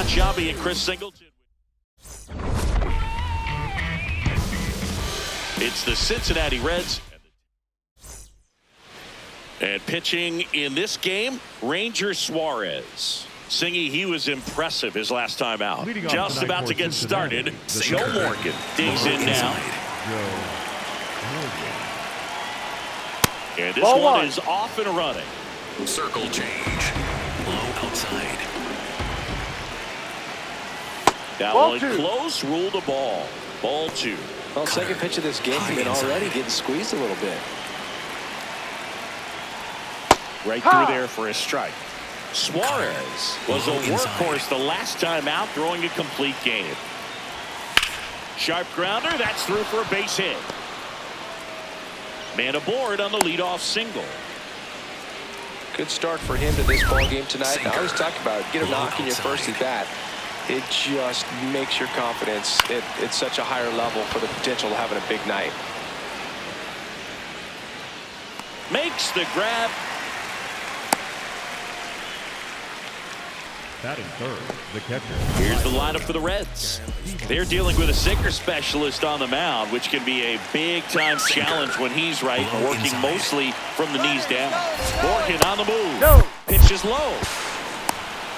Ron Sciambi and Chris Singleton. It's the Cincinnati Reds. And pitching in this game, Ranger Suarez. Singy, he was impressive his last time out. Just about to get started. Joe Morgan digs in now. And this one is off and running. Circle change. Low outside. That one close, ruled a ball. Ball 2. Well, second pitch of this game, and already getting squeezed a little bit. Right through there for a strike. Suarez was a workhorse the last time out, throwing a complete game. Sharp grounder, that's through for a base hit. Man aboard on the leadoff single. Good start for him to this ball game tonight. I always talk about get a knock in your first at bat. It just makes your confidence at such a higher level for the potential of having a big night. Makes the grab. Batting third, the catcher. Here's the lineup for the Reds. They're dealing with a sinker specialist on the mound, which can be a big-time challenge when he's right, working mostly from the knees down. Morgan on the move. Pitch is low.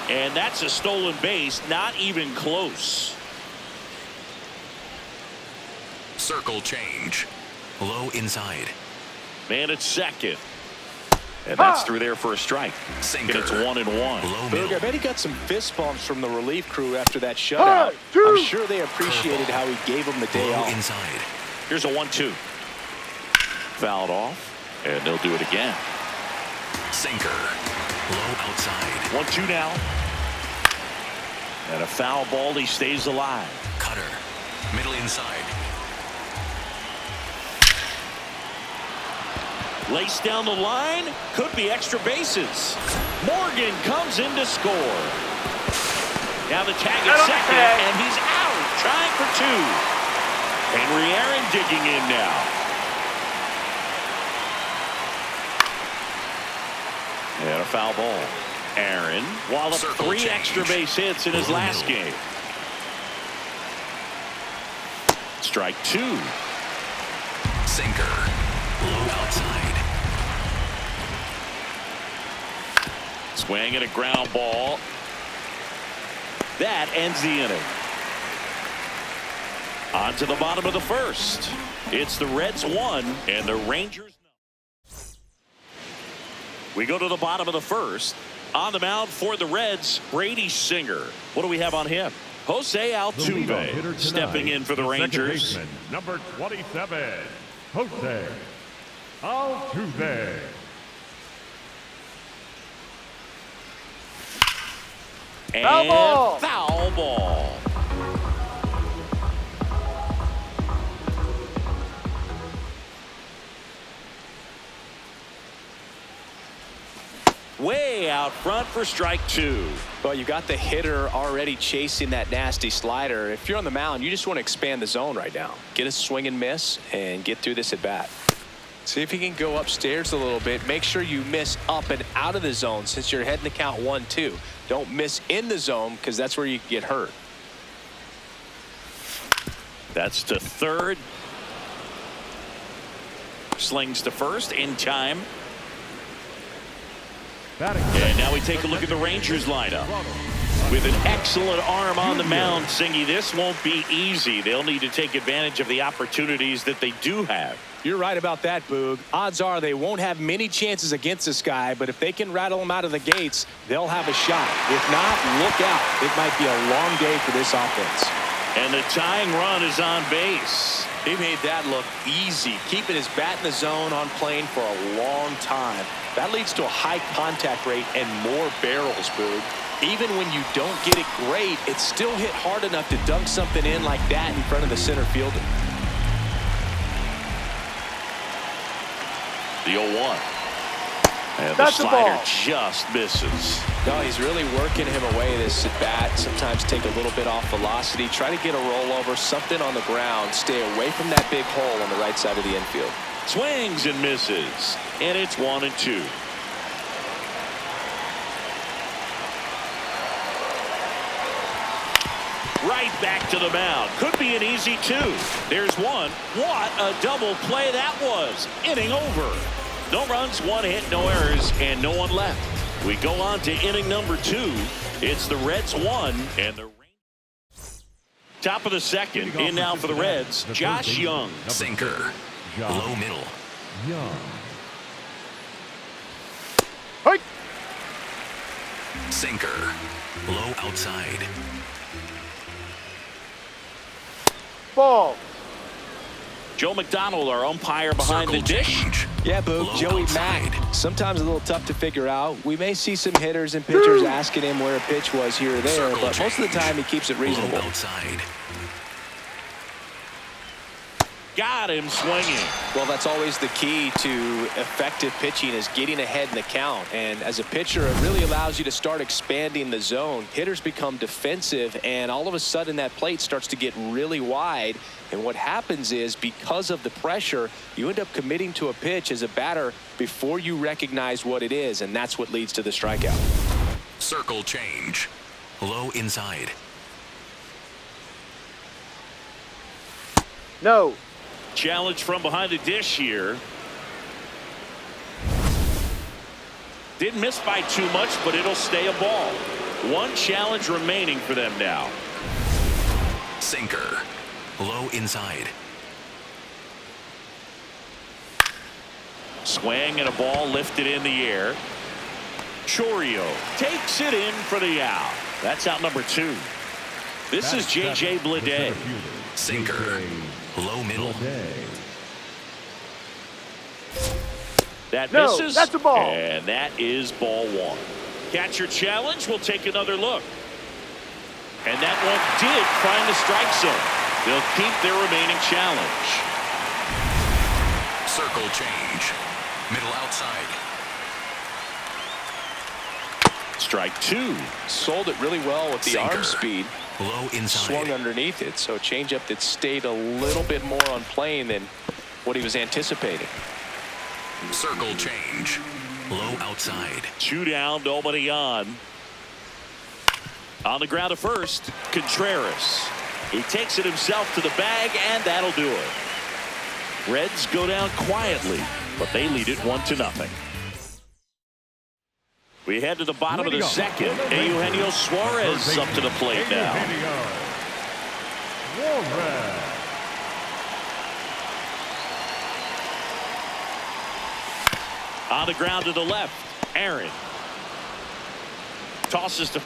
And that's a stolen base, not even close. Circle change. Low inside. Man at second. And that's through there for a strike. And it's 1-1. Boog, I bet he got some fist bumps from the relief crew after that shutout. I'm sure they appreciated how he gave them the day off. Inside. Here's a 1-2. Fouled off. And they'll do it again. Sinker. Low outside. 1-2 now. And a foul ball. He stays alive. Cutter. Middle inside. Lace down the line. Could be extra bases. Morgan comes in to score. Now the tag at second. And he's out. Trying for 2. Henry Aaron digging in now. And a foul ball. Aaron walloped 3 extra base hits in his last game. Strike 2. Sinker. Low outside. Swing and a ground ball. That ends the inning. On to the bottom of the first. It's the Reds 1 and the Rangers. We go to the bottom of the first. On the mound for the Reds, Brady Singer. What do we have on him? Jose Altuve stepping in for the Rangers. Baseman, number 27, Jose Altuve. And foul ball. Way out front for strike 2. Well, you got the hitter already chasing that nasty slider. If you're on the mound, you just want to expand the zone right now. Get a swing and miss and get through this at bat. See if you can go upstairs a little bit. Make sure you miss up and out of the zone since you're heading to count 1-2. Don't miss in the zone because that's where you get hurt. That's to third. Slings to first in time. And now we take a look at the Rangers lineup. With an excellent arm on the mound, Singy, this won't be easy. They'll need to take advantage of the opportunities that they do have. You're right about that, Boog. Odds are they won't have many chances against this guy, but if they can rattle him out of the gates, they'll have a shot. If not, look out. It might be a long day for this offense. And the tying run is on base. He made that look easy, keeping his bat in the zone on plane for a long time. That leads to a high contact rate and more barrels, Boog. Even when you don't get it great, it's still hit hard enough to dunk something in like that in front of the center fielder. The 0-1. And the slider just misses. No, he's really working him away this at bat. Sometimes take a little bit off velocity. Try to get a rollover, something on the ground. Stay away from that big hole on the right side of the infield. Swings and misses. And it's 1-2. right back to the mound. Could be an easy 2. There's one. What a double play that was. Inning over. No runs, 1 hit, no errors, and no one left. We go on to inning number 2. It's the Reds 1 and the top of the second. In now for the Reds, Josh Young. Sinker. Low middle. Young. Sinker. Low outside. Ball. Joe McDonald, our umpire behind the Circle dish. change. Yeah, Boog, Low Joey outside. Mack. Sometimes a little tough to figure out. We may see some hitters and pitchers asking him where a pitch was here or there, Circle but most of the change. time he keeps it reasonable. Low outside. Got him swinging. Well, that's always the key to effective pitching, is getting ahead in the count. And as a pitcher, it really allows you to start expanding the zone. Hitters become defensive, and all of a sudden that plate starts to get really wide. And what happens is, because of the pressure, you end up committing to a pitch as a batter before you recognize what it is, and that's what leads to the strikeout. Circle change. Low inside. No. Challenge from behind the dish here. Didn't miss by too much, but it'll stay a ball. 1 challenge remaining for them now. Sinker. Low inside. Swing and a ball lifted in the air. Chorio takes it in for the out. That's out number 2. This is J.J. Bleday. Sinker. Low middle. That No, misses. that's a ball. And that is ball 1. Catcher challenge. We'll take another look. And that one did find the strike zone. They'll keep their remaining challenge. Circle change. Middle outside. Strike 2. Sold it really well with the Sinker. arm speed. Low inside. Swung underneath it, so a changeup that stayed a little bit more on plane than what he was anticipating. Circle change. Low outside. 2 down, nobody on. On the ground at first, Contreras. He takes it himself to the bag, and that'll do it. Reds go down quietly, but they lead it 1-0. We head to the bottom of the second. Eugenio Suarez up to the plate now. On the ground to the left, Aaron. Tosses to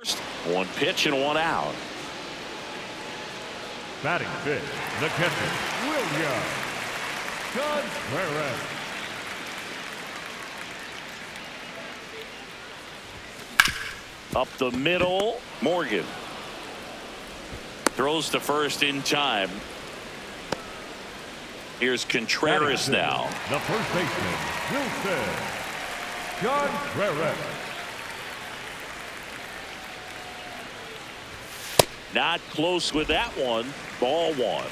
first. 1 pitch and 1 out. Batting fifth, the catcher, William Contreras. Up the middle, Morgan. Throws to first in time. Here's Contreras now. The first baseman, Wilson Contreras. Not close with that one. Ball 1.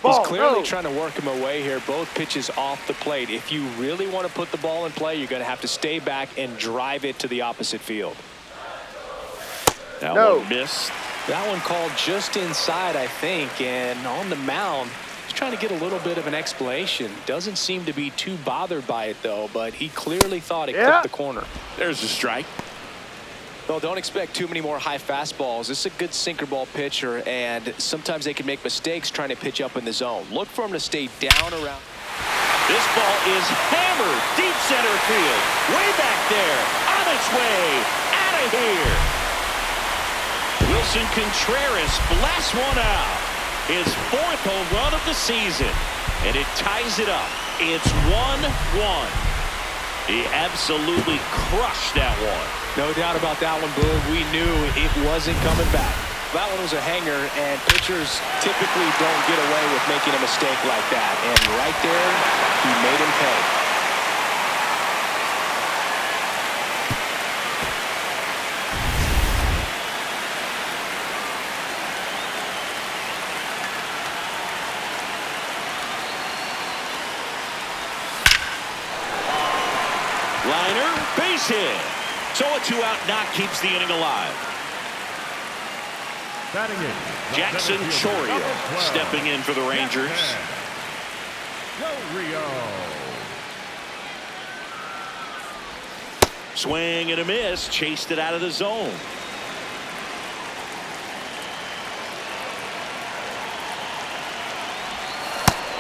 He's clearly trying to work him away here. Both pitches off the plate. If you really want to put the ball in play, you're going to have to stay back and drive it to the opposite field. That No. one missed. That one called just inside, I think, and on the mound, he's trying to get a little bit of an explanation. Doesn't seem to be too bothered by it, though, but he clearly thought it clipped the corner. There's a strike. Well, don't expect too many more high fastballs. This is a good sinker ball pitcher, and sometimes they can make mistakes trying to pitch up in the zone. Look for him to stay down around. This ball is hammered deep center field. Way back there. On its way. Out of here. Wilson Contreras blasts one out. His 4th home run of the season. And it ties it up. It's 1-1. He absolutely crushed that one. No doubt about that one, Boone. We knew it wasn't coming back. That one was a hanger, and pitchers typically don't get away with making a mistake like that. And right there, he made him pay. Liner, base hit. So a 2-out knock keeps the inning alive. Batting in. Jackson Chorio stepping in for the Rangers. Rio. Swing and a miss. Chased it out of the zone.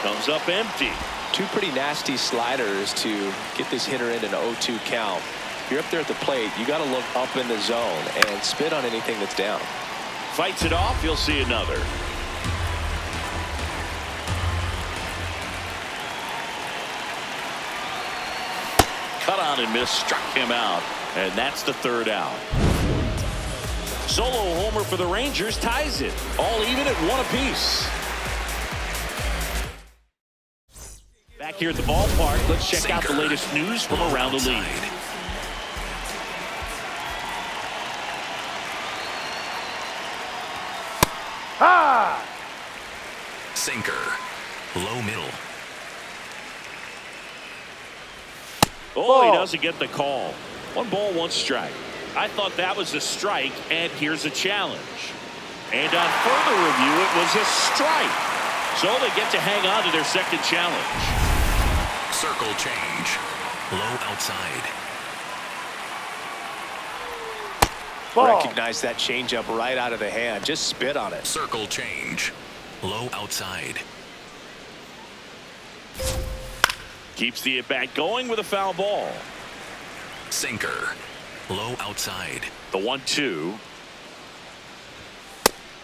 Comes up empty. Two pretty nasty sliders to get this hitter in an 0-2 count. If you're up there at the plate, you got to look up in the zone and spit on anything that's down. Fights it off. You'll see another. Cut on and miss. Struck him out. And that's the 3rd out. Solo homer for the Rangers ties it. All even at 1 apiece. Back here at the ballpark, let's check out the latest news from around the league. Ha! Sinker. Low middle. Oh, he Ball. doesn't get the call. 1 ball, 1 strike. I thought that was a strike, and here's a challenge. And on further review, it was a strike. So they get to hang on to their 2nd challenge. Circle change. Low outside. Ball. Recognize that changeup right out of the hand. Just spit on it. Circle change. Low outside. Keeps the at-bat going with a foul ball. Sinker. Low outside. The 1-2.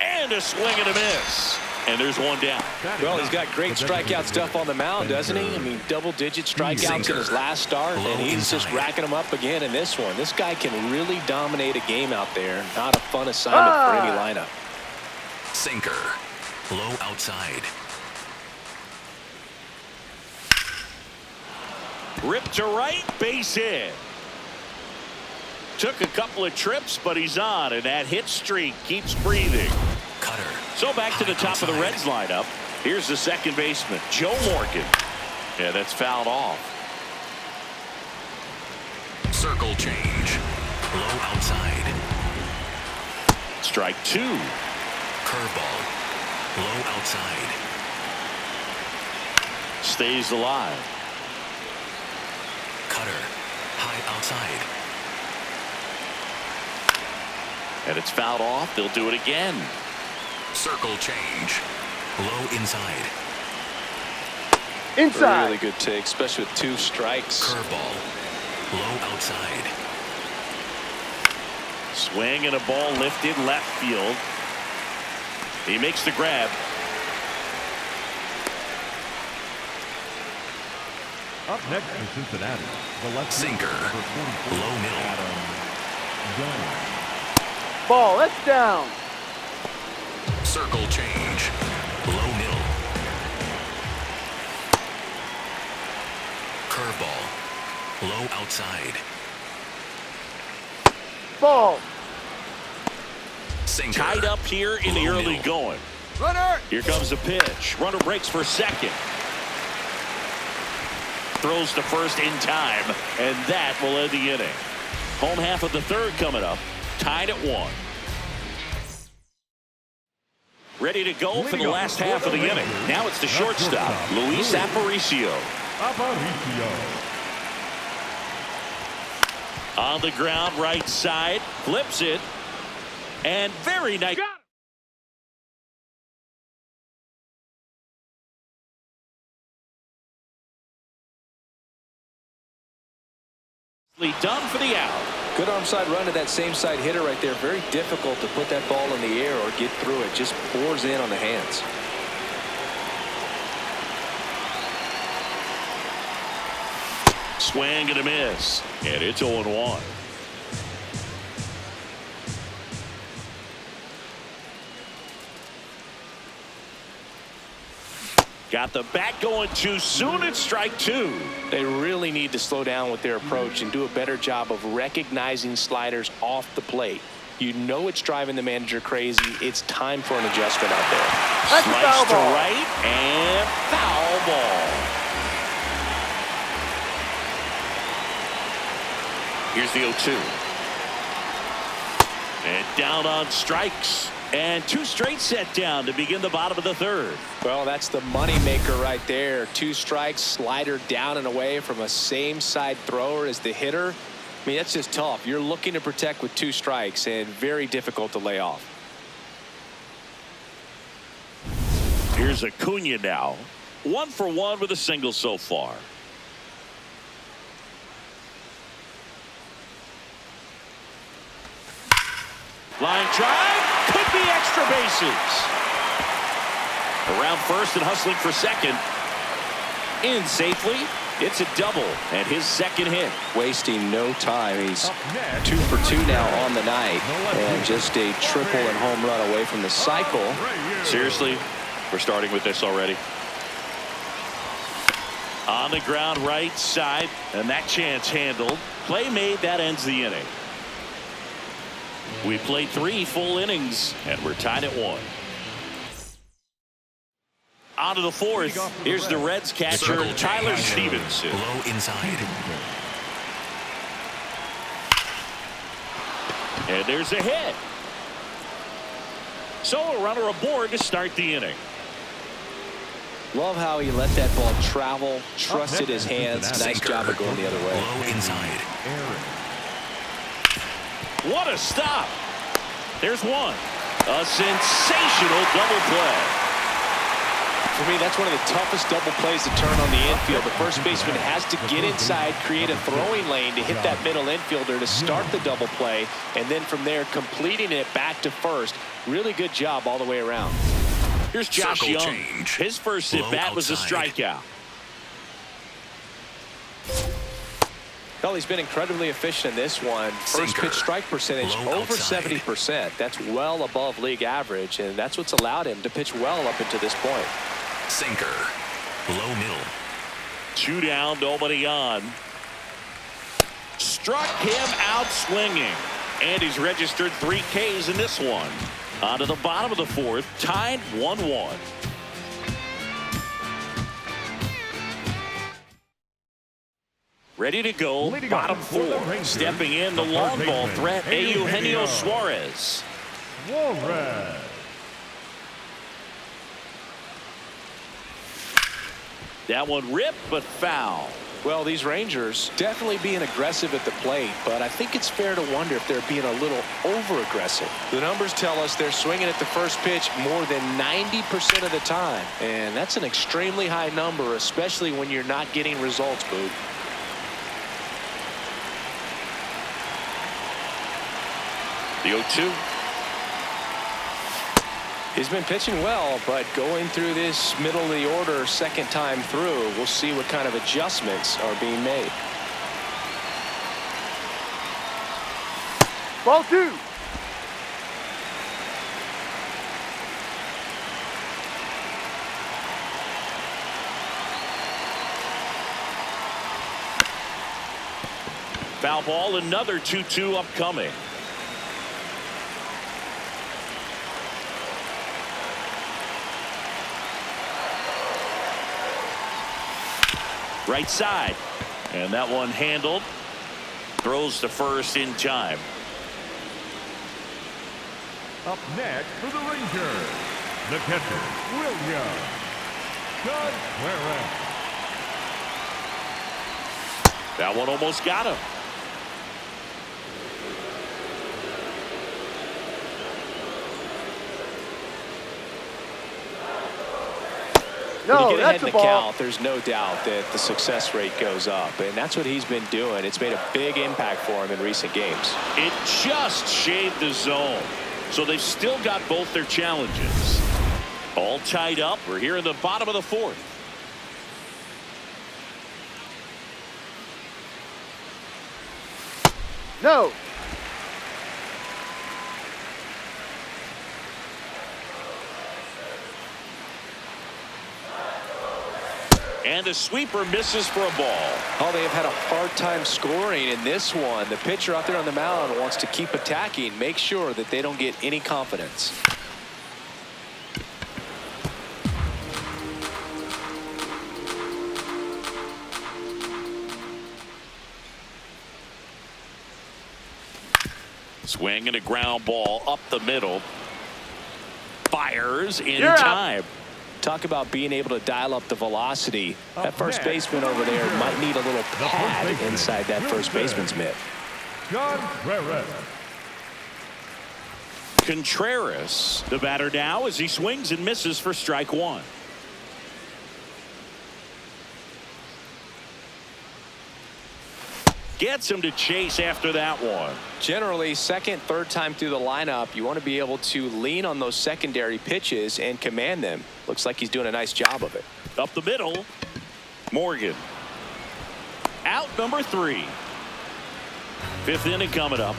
And a swing and a miss. And there's 1 down. Well, he's got great strikeout stuff on the mound, doesn't he? I mean, double-digit strikeouts in his last start, and he's just racking them up again in this one. This guy can really dominate a game out there. Not a fun assignment for any lineup. Sinker. Low outside. Ripped to right, base hit. Took a couple of trips, but he's on, and that hit streak keeps breathing. Cutter. So back to the top of the Reds lineup. Here's the 2nd baseman, Joe Morgan. Yeah, that's fouled off. Circle change. Low outside. Strike 2. Curveball. Low outside. Stays alive. Cutter. High outside. And it's fouled off. They'll do it again. Circle change. Low inside. Inside. Really good take, especially with 2 strikes. Curveball. Low outside. Swing and a ball lifted left field. He makes the grab. Up next in Cincinnati, the left Sinker. number 44, Low middle. Adam Young. Ball. That's down. Circle change. Low middle. Curveball. Low outside. Ball. Sinker. Tied up here in the Low early middle. going. Runner. Here comes the pitch. Runner breaks for 2nd. Throws to first in time, and that will end the inning. Home half of the 3rd coming up. Tied at 1. Ready to go for the last half of the inning. Now it's the shortstop, Luis Aparicio. On the ground, right side, flips it, and very nice. Done for the out. Good arm side run to that same side hitter right there. Very difficult to put that ball in the air or get through it. Just pours in on the hands. Swing and a miss. And it's 0-1. Got the bat going too soon. It's strike two. They really need to slow down with their approach and do a better job of recognizing sliders off the plate. You know it's driving the manager crazy. It's time for an adjustment out there. That's a foul Slice to ball. right and foul ball. Here's the 0-2. And down on strikes. And two straight set down to begin the bottom of the third. Well, that's the money maker right there. Two strikes, slider down and away from a same side thrower as the hitter. I mean, that's just tough. You're looking to protect with two strikes and very difficult to lay off. Here's Acuna now. 1 for 1 with a single so far. Line drive. Could be extra bases. Around first and hustling for second. In safely. It's a double and his second hit. Wasting no time. He's 2 for 2 now on the night. And just a triple and home run away from the cycle. Seriously, we're starting with this already. On the ground right side. And that chance handled. Play made. That ends the inning. We played 3 full innings, and we're tied at 1. On to the fourth. Here's the Reds catcher, Tyler Stevenson. Low inside. And there's a hit. So a runner aboard to start the inning. Love how he let that ball travel, trusted his hands. Nice job of going the other way. Low inside. What a stop. There's one. A sensational double play. For me, that's one of the toughest double plays to turn on the infield. The first baseman has to get inside, create a throwing lane to hit that middle infielder to start the double play, and then from there completing it back to first. Really good job all the way around. Here's Josh Circle Young. change. His first at bat was a outside. strikeout. Well, he's been incredibly efficient in this one. First Sinker. pitch strike percentage Low over outside. 70%. That's well above league average, and that's what's allowed him to pitch well up until this point. Sinker. Low middle. 2 down, nobody on. Struck him out swinging. And he's registered 3 Ks in this one. On to the bottom of the fourth, tied 1-1. Ready to go, bottom 4. Stepping in, the long ball threat, Eugenio Suarez. Suarez. That one ripped, but foul. Well, these Rangers definitely being aggressive at the plate, but I think it's fair to wonder if they're being a little over-aggressive. The numbers tell us they're swinging at the first pitch more than 90% of the time, and that's an extremely high number, especially when you're not getting results, Boog. The 0-2. He's been pitching well, but going through this middle of the order second time through, we'll see what kind of adjustments are being made. Ball 2. Foul ball, another 2-2 upcoming. Right side. And that one handled. Throws to first in time. Up next for the Rangers, The catcher, William. Contreras. That one almost got him. When No, you get ahead that's in a the ball. count, there's no doubt that the success rate goes up, and that's what he's been doing. It's made a big impact for him in recent games. It just shaved the zone. So they've still got both their challenges. All tied up. We're here in the bottom of the fourth. No. And the sweeper misses for a ball. Oh, they have had a hard time scoring in this one. The pitcher out there on the mound wants to keep attacking, make sure that they don't get any confidence. Swing and a ground ball up the middle. Fires in You're out. time. Talk about being able to dial up the velocity. That first baseman over there might need a little pad inside that first baseman's mitt. Contreras. Contreras, the batter now, as he swings and misses for strike one. Gets him to chase after that one. Generally, second, third time through the lineup, you want to be able to lean on those secondary pitches and command them. Looks like he's doing a nice job of it. Up the middle, Morgan. Out number 3. Fifth inning coming up.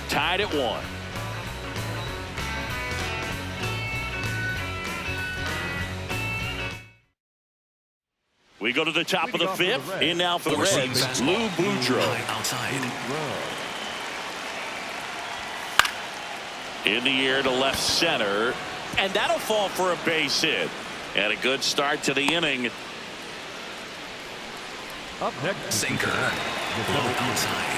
Tied at 1. We go to the top of the fifth. In now for the Reds, Lou Boudreau. Outside. In the air to left center. And that'll fall for a base hit. And a good start to the inning. Up next. Sinker. Low outside.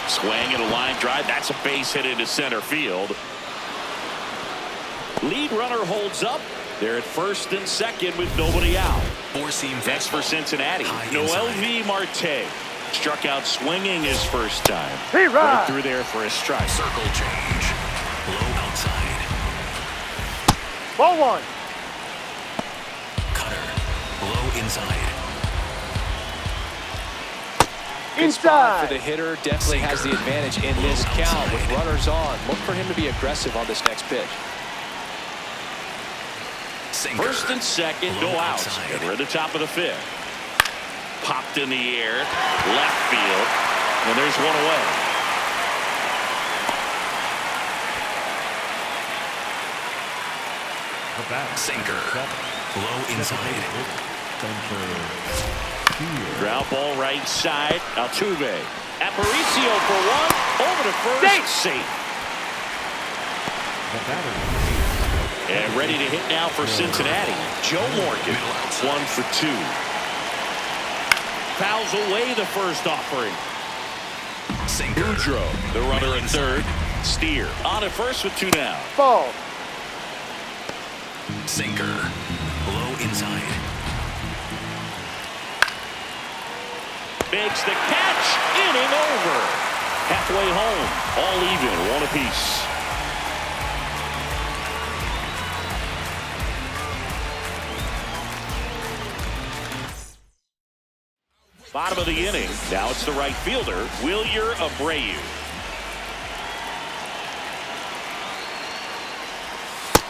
Swing and a line drive. That's a base hit into center field. Lead runner holds up. They're at first and second with nobody out. Four-seam Next for Cincinnati, Noel V. Marte. Struck out swinging his first time. Hey, Right through there for a strike. Circle change. Low outside. Ball one. Cutter. Low inside. Good spot for Inside. the hitter. Definitely has the advantage in this count with runners on. Look for him to be aggressive on this next pitch. Sinker. First and second, no Low outs. outside. And we're at the top of the fifth. Popped in the air, left field, and there's one away. The bat. Sinker. Low inside. Ground ball right side. Altuve. Aparicio for one. Over to first. Safe. The batter. And ready to hit now for Cincinnati. Joe Morgan. 1 for 2. Fouls away the first offering. Sinker. Boudreau, the runner at third. Steer on at first with 2 down. Ball. Sinker. Low inside. Makes the catch. Inning over. Halfway home. All even. 1 apiece. Bottom of the inning. Now it's the right fielder, Wilyer Abreu.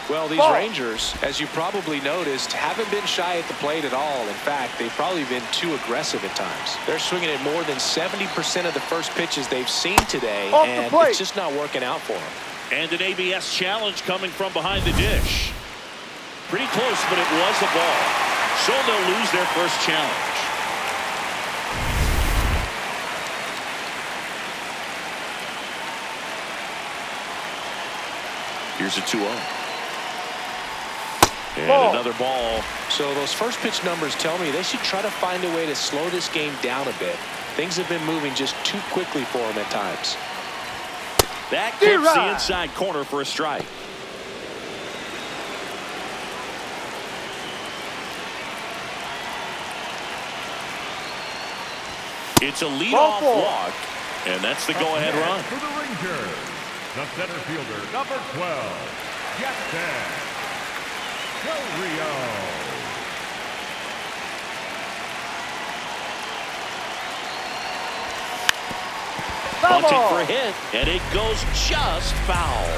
Well, these Ball. Rangers, as you probably noticed, haven't been shy at the plate at all. In fact, they've probably been too aggressive at times. They're swinging at more than 70% of the first pitches they've seen today, Off the and plate. it's just not working out for them. And an ABS challenge coming from behind the dish. Pretty close, but it was a ball. So they'll lose their first challenge. Here's a 2-0. And Ball. another ball. So those first pitch numbers tell me they should try to find a way to slow this game down a bit. Things have been moving just too quickly for them at times. That clips the inside corner for a strike. It's a leadoff walk, and that's the go-ahead run. For the Rangers, the center fielder, number 12, Jackson Del Rio. Bunting for a hit, and it goes just foul.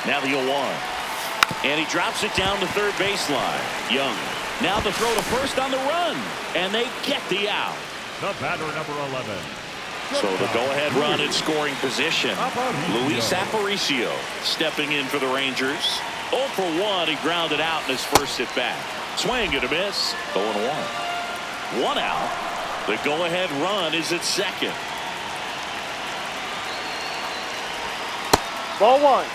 Now the 0-1. And he drops it down the third baseline. Young. Now the throw to first on the run. And they get the out. The batter, number 11. So the go-ahead run in scoring position. Luis Aparicio stepping in for the Rangers. 0 for 1. He grounded out in his first at-bat. Swing and a miss. 0-1. 1 out. The go-ahead run is at second. Ball 1.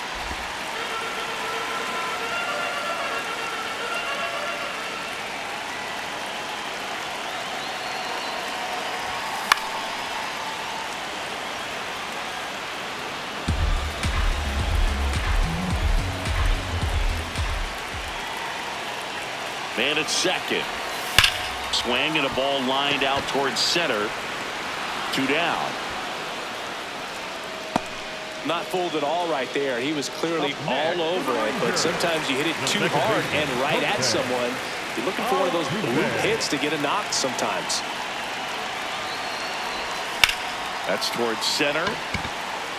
Man at second. Swing and a ball lined out towards center. 2 down. Not fooled at all right there. He was clearly all over it, but sometimes you hit it too hard and right at someone. You're looking for one of those blue hits to get a knock sometimes. That's towards center.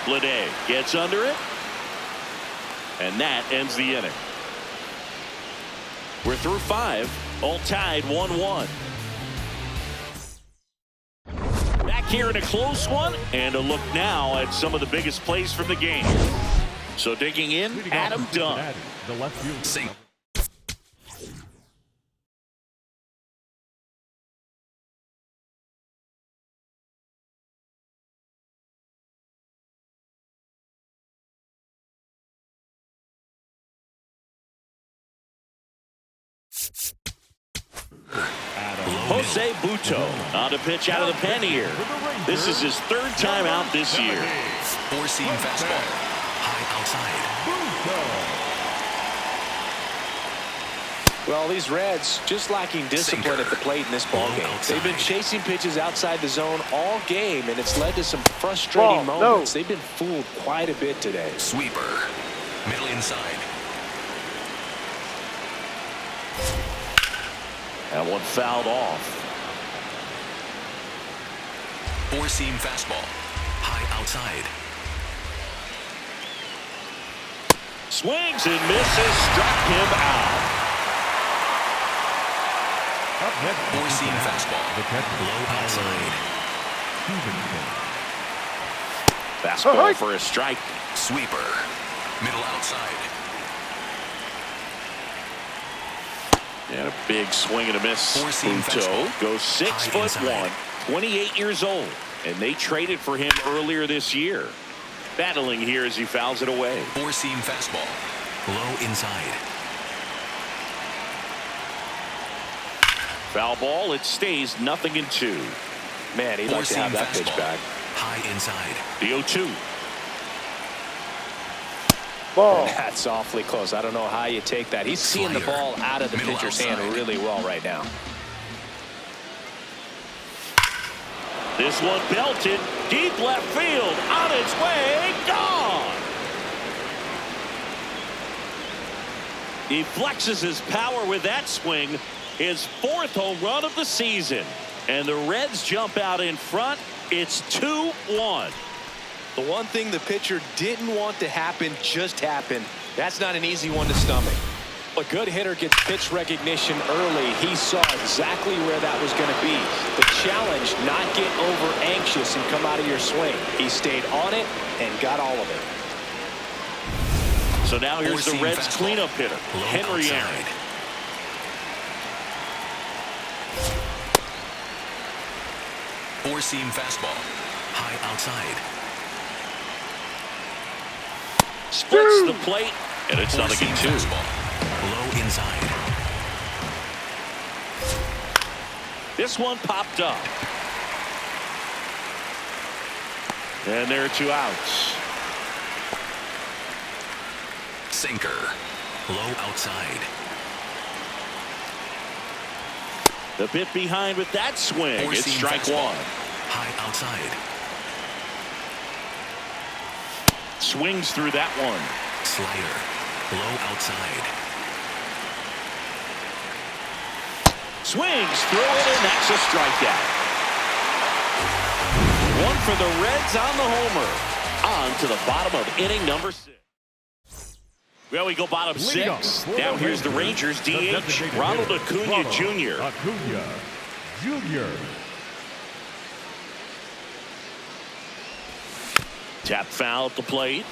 Blade gets under it. And that ends the inning. We're through 5, all tied 1-1. Back here in a close one, and a look now at some of the biggest plays from the game. So digging in, Adam Dunn. The left field. Sing. Jose Buto on to pitch out of the pen here. This is his 3rd time out this year. 4-seam fastball. High outside. Well, these Reds just lacking discipline at the plate in this ballgame. They've been chasing pitches outside the zone all game, and it's led to some frustrating moments. They've been fooled quite a bit today. Sweeper. Middle inside. That one fouled off. 4-seam fastball. High outside. Swings and misses, struck him out. Up next, 4-seam fastball. the catcher, Low outside. Fastball for a strike. Sweeper. Middle outside. And a big swing and a miss. 4-seam Buto fastball. goes 6'1", inside. 28 years old, and they traded for him earlier this year. Battling here as he fouls it away. 4-seam fastball. Low inside. Foul ball. It stays 0-2. Man, he'd like to have that pitch back. High inside. The 0-2. Ball. That's awfully close. I don't know how you take that. He's seeing the ball out of the Middle pitcher's outside. hand really well right now. This one belted deep left field, on its way, gone. He flexes his power with that swing, his 4th home run of the season, and the Reds jump out in front. It's 2-1. The one thing the pitcher didn't want to happen just happened. That's not an easy one to stomach. A good hitter gets pitch recognition early. He saw exactly where that was going to be. The challenge, not get over anxious and come out of your swing. He stayed on it and got all of it. So now here's the 4-seam Reds fastball. cleanup hitter, Low Henry outside. Aaron. Four-seam fastball. High outside. Splits the plate, and it's 0-2. Fastball. Low inside. This one popped up. And there are 2 outs. Sinker. Low outside. The bit behind with that swing. It's strike fastball. 1. High outside. Swings through that one. Slider. Low outside. Swings through it, and that's a strikeout. 1 for the Reds on the homer. On to the bottom of inning number 6. Well, we go bottom 6. Now here's the Rangers DH, Ronald Acuna Jr. Acuna Jr. Tap foul at the plate.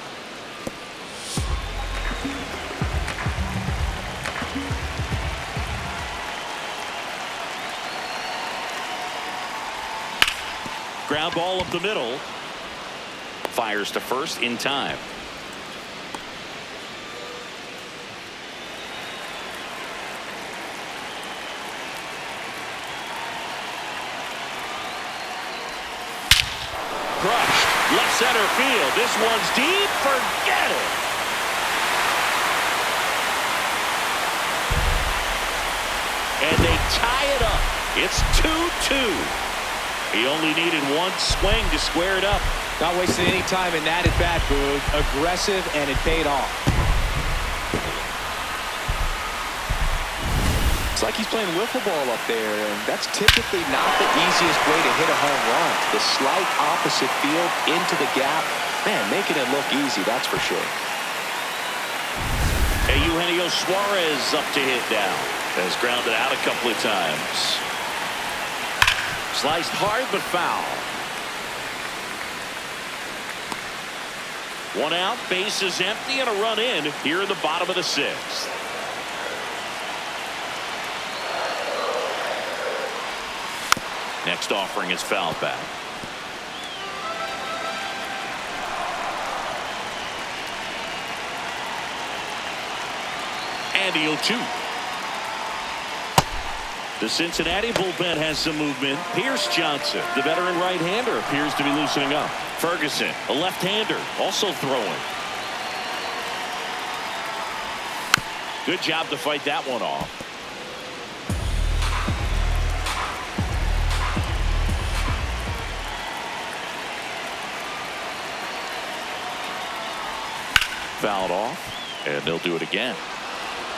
Ground ball up the middle. Fires to first in time. Crushed. Left center field. This one's deep. Forget it. And they tie it up. It's 2-2. He only needed 1 swing to square it up. Not wasting any time in that at bat, Boog. Aggressive, and it paid off. It's like he's playing wiffle ball up there, and that's typically not the easiest way to hit a home run. The slight opposite field into the gap. Man, making it look easy, that's for sure. Hey, Eugenio Suarez up to hit now. Has grounded out a couple of times. Sliced hard but foul. 1 out, bases empty, and a run in here in the bottom of the 6th. Next offering is foul back. And the 0-2. The Cincinnati bullpen has some movement. Pierce Johnson, the veteran right-hander, appears to be loosening up. Ferguson, a left-hander, also throwing. Good job to fight that one off. Fouled off, and they'll do it again.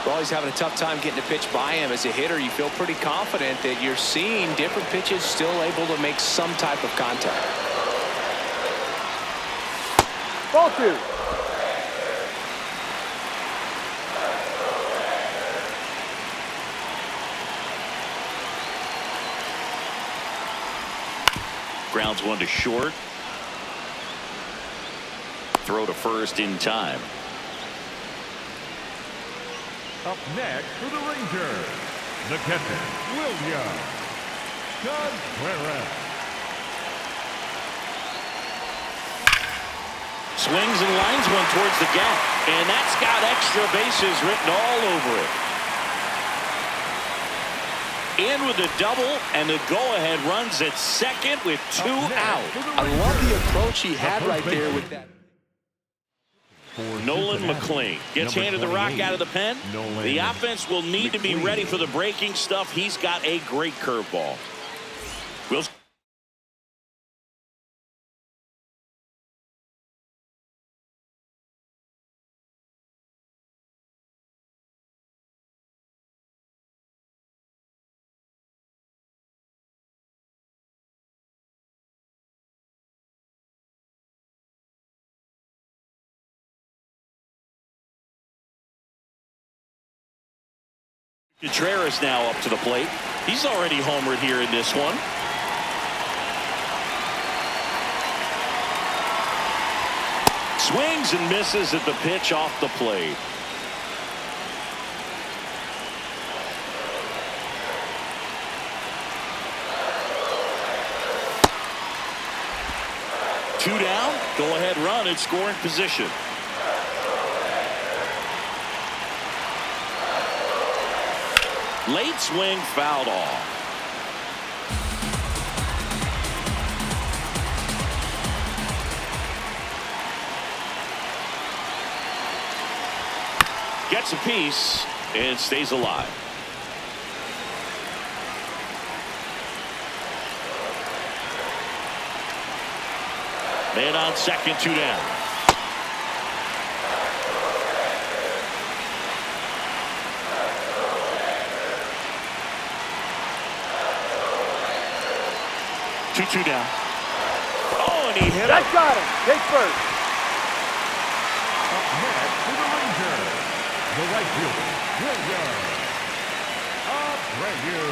Well, he's having a tough time getting a pitch by him. As a hitter, you feel pretty confident that you're seeing different pitches still able to make some type of contact. Ball 2. Grounds 1 to short. Throw to first in time. Up next for the Rangers, the catcher, William Contreras. Swings and lines one towards the gap, and that's got extra bases written all over it. In with the double, and the go-ahead runs at second with 2 out. I love the approach he had right there with that. Nolan McLean gets handed the rock out of the pen. Nolan The offense will need to be ready for the breaking stuff. He's got a great curveball. Wilson. Contreras now up to the plate. He's already homered here in this one. Swings and misses at the pitch off the plate. Two down, go ahead run in scoring position. Late swing fouled off. gets a piece and stays alive. Man on second, 2 down. Two down. Oh, and he hit That it. got him. Take first. Up next for the Rangers, the right fielder, William Abreu.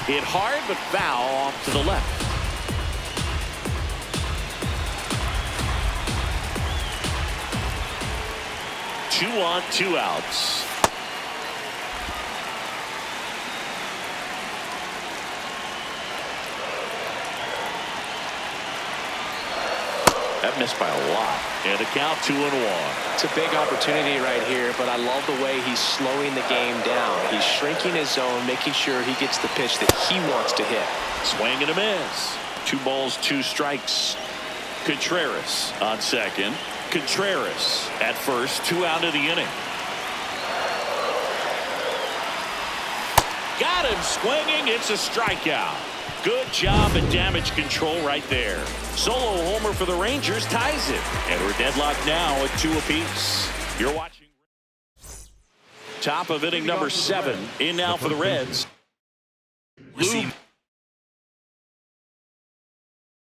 Hit hard, but foul off to the left. Two on, 2 outs. That missed by a lot. And the count 2-1. It's a big opportunity right here, but I love the way he's slowing the game down. He's shrinking his zone, making sure he gets the pitch that he wants to hit. Swing and a miss. 2 balls, 2 strikes. Contreras on second. Contreras at first. 2 out of the inning. Got him swinging. It's a strikeout. Good job at damage control right there. Solo homer for the Rangers ties it. And we're deadlocked now at 2 apiece. You're watching top of inning number 7. In now for the Reds. Receive.